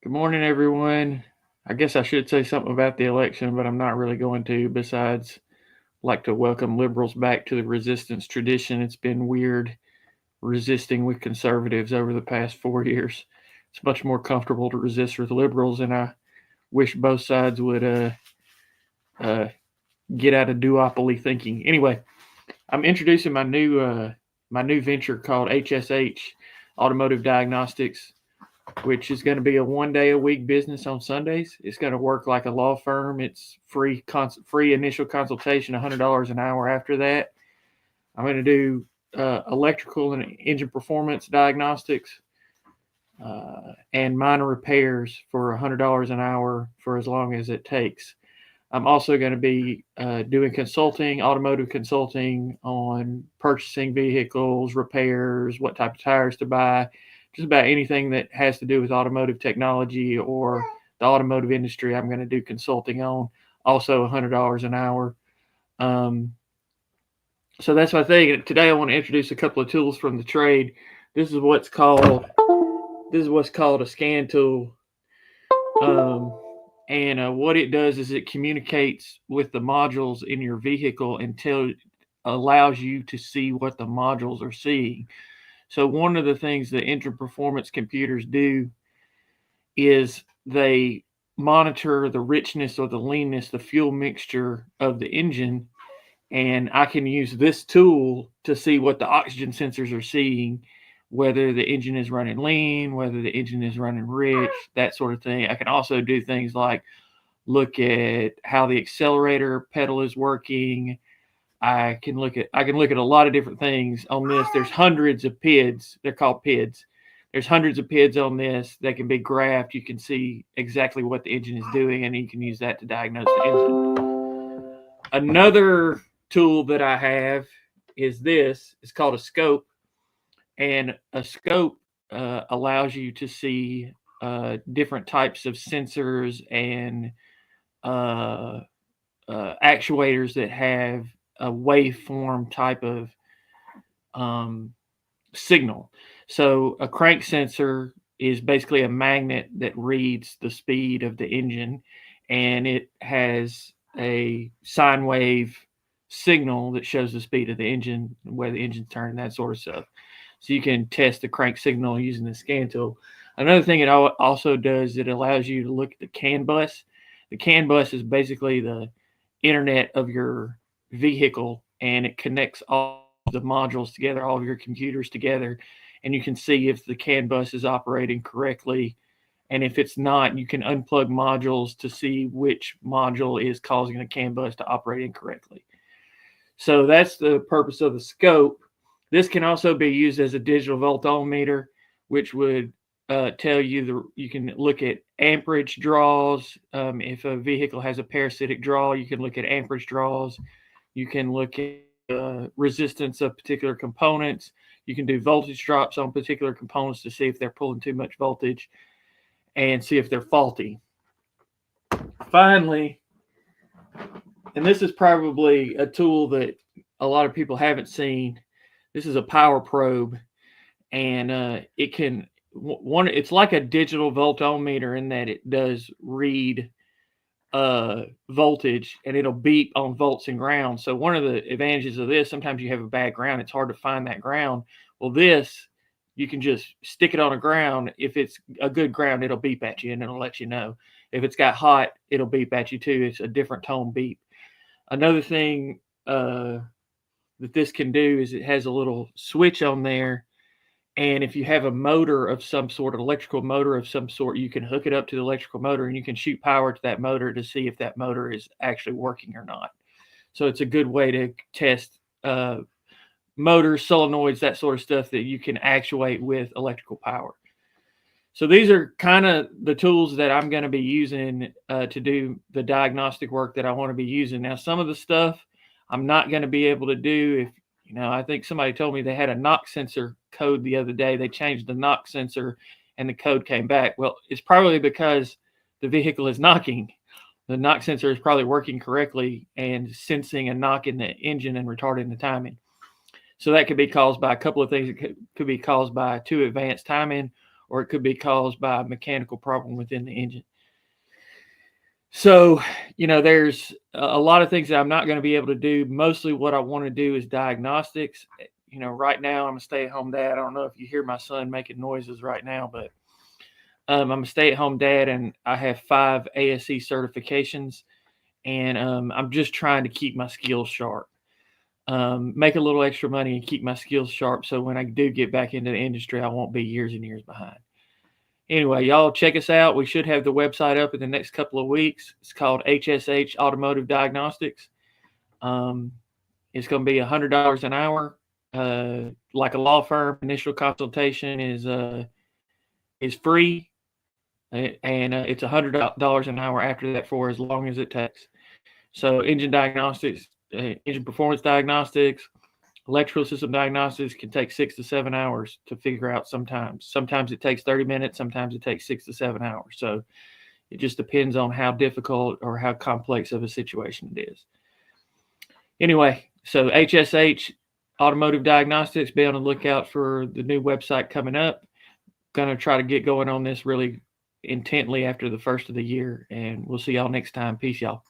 Good morning, everyone. I guess I should say something about the election, but I'm not really going to. Besides, like to welcome liberals back to the resistance tradition. It's been weird resisting with conservatives over the past 4 years. It's much more comfortable to resist with liberals, and I wish both sides would uh, get out of duopoly thinking. Anyway, I'm introducing my new venture called HSH Automotive Diagnostics, which is going to be a 1 day a week business on Sundays. It's going to work like a law firm. It's free initial consultation, $100 an hour after that. I'm going to do electrical and engine performance diagnostics and minor repairs for $100 an hour for as long as it takes. I'm also going to be doing consulting, automotive consulting on purchasing vehicles, repairs, what type of tires to buy, just about anything that has to do with automotive technology or the automotive industry. I'm going to do consulting on, also $100 an hour. Um, so that's my thing. Today I want to introduce a couple of tools from the trade. This is what's called a scan tool. Um, and what it does is it communicates with the modules in your vehicle and allows you to see what the modules are seeing. So one of the things that engine performance computers do is they monitor the richness or the leanness, the fuel mixture of the engine, and I can use this tool to see what the oxygen sensors are seeing, whether the engine is running lean, whether the engine is running rich, that sort of thing. I can also do things like look at how the accelerator pedal is working. I can look at a lot of different things on this. There's hundreds of PIDs. They're called PIDs. There's hundreds of PIDs on this. They can be graphed. You can see exactly what the engine is doing, and you can use that to diagnose the engine. Another tool that I have is this. It's called a scope, and a scope allows you to see different types of sensors and uh, actuators that have a waveform type of um, signal. So a crank sensor is basically a magnet that reads the speed of the engine, and it has a sine wave signal that shows the speed of the engine, where the engine's turning, that sort of stuff. So you can test the crank signal using the scan tool. Another thing it also does, it allows you to look at the CAN bus. The CAN bus is basically the internet of your vehicle, and it connects all the modules together, all of your computers together, and you can see if the CAN bus is operating correctly. And if it's not, you can unplug modules to see which module is causing the CAN bus to operate incorrectly. So that's the purpose of the scope. This can also be used as a digital voltometer, which would tell you you can look at amperage draws. If a vehicle has a parasitic draw, you can look at amperage draws. You can look at resistance of particular components. You can do voltage drops on particular components to see if they're pulling too much voltage and see if they're faulty. Finally, and this is probably a tool that a lot of people haven't seen, this is a power probe, and it's like a digital voltometer in that it does read voltage, and it'll beep on volts and ground. So one of the advantages of this, sometimes you have a bad ground, it's hard to find that ground. Well, this, you can just stick it on a ground. If it's a good ground, it'll beep at you and it'll let you know. If it's got hot, it'll beep at you too. It's a different tone beep. Another thing that this can do is it has a little switch on there, and if you have a motor of some sort, an electrical motor of some sort, you can hook it up to the electrical motor, and you can shoot power to that motor to see if that motor is actually working or not. So it's a good way to test motors, solenoids, that sort of stuff that you can actuate with electrical power. So these are kind of the tools that I'm going to be using to do the diagnostic work that I want to be using. Now, some of the stuff I'm not going to be able to do. I think somebody told me they had a knock sensor code the other day. They changed the knock sensor and the code came back. Well, it's probably because the vehicle is knocking. The knock sensor is probably working correctly and sensing a knock in the engine and retarding the timing. So that could be caused by a couple of things. It could be caused by too advanced timing, or it could be caused by a mechanical problem within the engine. So, there's a lot of things that I'm not going to be able to do. Mostly what I want to do is diagnostics. Right now I'm a stay-at-home dad. I don't know if you hear my son making noises right now, but I'm a stay-at-home dad, and I have 5 ASE certifications, and I'm just trying to keep my skills sharp, make a little extra money and keep my skills sharp. So when I do get back into the industry, I won't be years and years behind. Anyway, y'all check us out. We should have the website up in the next couple of weeks. It's called HSH Automotive Diagnostics. It's going to be $100 an hour. Like a law firm, initial consultation is free, and it's $100 an hour after that for as long as it takes. So engine diagnostics, engine performance diagnostics, electrical system diagnostics can take 6 to 7 hours to figure out sometimes. Sometimes it takes 30 minutes. Sometimes it takes 6 to 7 hours. So it just depends on how difficult or how complex of a situation it is. Anyway, so HSH Automotive Diagnostics, be on the lookout for the new website coming up. Going to try to get going on this really intently after the first of the year, and we'll see y'all next time. Peace, y'all.